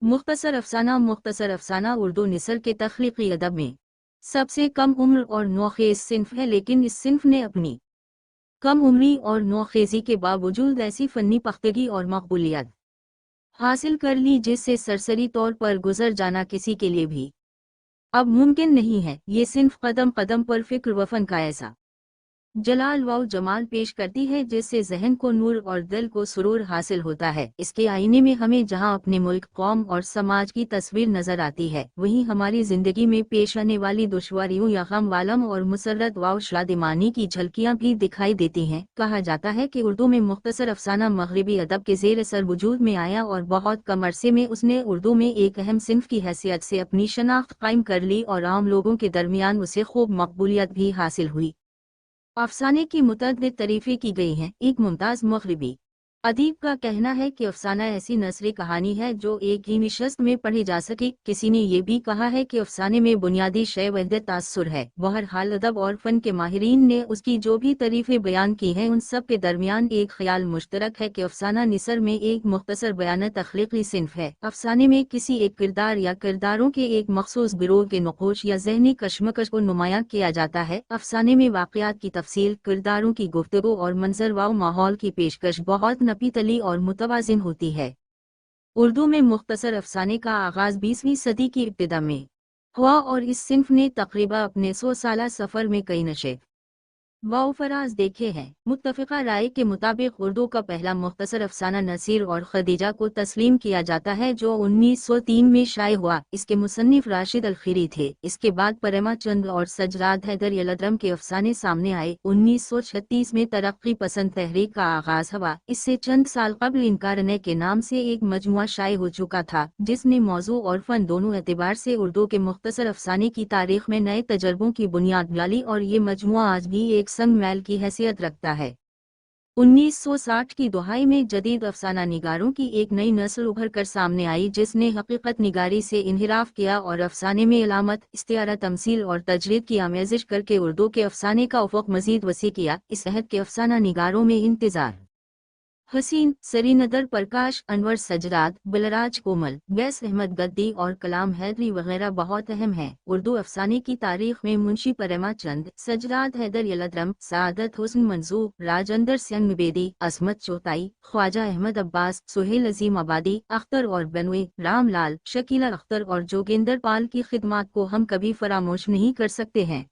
मुख्तसर अफसाना उर्दू निसर के तख्लीकी अदब में सबसे कम उम्र और नौखेज़ सिन्फ है, लेकिन इस सिन्फ ने अपनी कम उम्री और नौखेज़ी के बावजूद ऐसी फ़न्नी पख्तगी और मकबूलियत हासिल कर ली जिससे सरसरी तौर पर गुजर जाना किसी के लिए भी अब मुमकिन नहीं है। ये सिन्फ कदम कदम पर फ़िक्र व फ़न का ऐसा जलाल व जमाल पेश करती है जिससे जहन को नूर और दिल को सुरूर हासिल होता है। इसके आईने में हमें जहां अपने मुल्क, कौम और समाज की तस्वीर नजर आती है, वहीं हमारी जिंदगी में पेश आने वाली दुश्वारियों या गम वालम और मुसर्रत व शादिमानी की झलकियां भी दिखाई देती हैं। कहा जाता है कि उर्दू में मुख्तसर अफसाना मगरबी अदब के ज़ेर असर वजूद में आया और बहुत कम अरसे में उसने उर्दू में एक अहम सिन्फ की हैसियत से अपनी शनाख्त कायम कर ली और आम लोगों के दरमियान उसे खूब मकबूलियत भी हासिल हुई। अफसाने की मुतअद्दिद तारीफ़ें की गई हैं। एक मुमताज़ मग़रिबी अदीब का कहना है कि अफसाना ऐसी नसरी कहानी है जो एक ही निशस्त में पढ़ी जा सके। किसी ने यह भी कहा है कि अफसाने में बुनियादी शय वहदत तासुर है। बहरहाल अदब और फ़न के माहिरीन ने उसकी जो भी तारीफ़ें बयान की हैं, उन सब के दरमियान एक ख्याल मुश्तरक है कि अफसाना निसर में एक मुख्तसर बयान तख्लीकी सिन्फ है। अफसाने में किसी एक किरदार या किरदारों के एक मखसूस गिरोह के नक़ूश या ज़हनी कशमकश को नुमायां किया जाता है। अफसाने में वाक़यात की तफसील, किरदारों की गुफ्तगू और मंजर व माहौल की पेशकश बहुत नपीतली और मुतवाज़िन होती है। उर्दू में मुख्तसर अफसाने का आगाज़ 20वीं सदी की इब्तिदा में हुआ और इस सिन्फ ने तकरीबन अपने 100 साला सफ़र में कई नशे व फराज देखे हैं। मुत्तफ़िक़ा राय के मुताबिक उर्दू का पहला मुख्तसर अफसाना नसीर और खदीजा को तस्लीम किया जाता है, जो 1903 में शाये हुआ। इसके मुसन्निफ़ राशिद अल-खीरी थे। इसके बाद प्रेमाचंद और सजराद हैदर यलदरम के अफसाने सामने आए। 1936 में तरक्की पसंद तहरीक का आगाज़ हुआ। इससे चंद साल कबल इनकारने के नाम से एक मजमुआ शाये हो चुका था, जिसने मौजू और फ़न दोनों एतबार से उर्दू के मुख्तसर अफसाने की तारीख़ में नए तजर्बों की बुनियाद डाली और ये मजमुआ आज भी एक संग मैल की हैसियत रखता है। 1960 की दहाई में जदीद अफसाना निगारों की एक नई नस्ल उभर कर सामने आई, जिसने हकीकत निगारी से इन्हिराफ किया और अफसाने में इलामत, इस्तियारा, तमसील और तजरीद की आमेज़िश करके उर्दू के अफसाने का उफ़क़ मज़ीद वसी किया। इस अहद के अफसाना निगारों में इंतज़ार हसीन, सरीनदर प्रकाश, अनवर सजराद, बलराज कोमल, गैस अहमद गद्दी और कलाम हैदरी वगैरह बहुत अहम हैं। उर्दू अफसाने की तारीख में मुंशी प्रेमाचंद, सजराद हैदर यलदरम, सआदत हुस्न मंजूर, राजेंद्र सिंह निबेदी, असमत चौताई, ख्वाजा अहमद अब्बास, सुहेल अजीम आबादी, अख्तर और बनवे, रामलाल, शकीला अख्तर और जोगिंदर पाल की खिदमात को हम कभी फरामोश नहीं कर सकते हैं।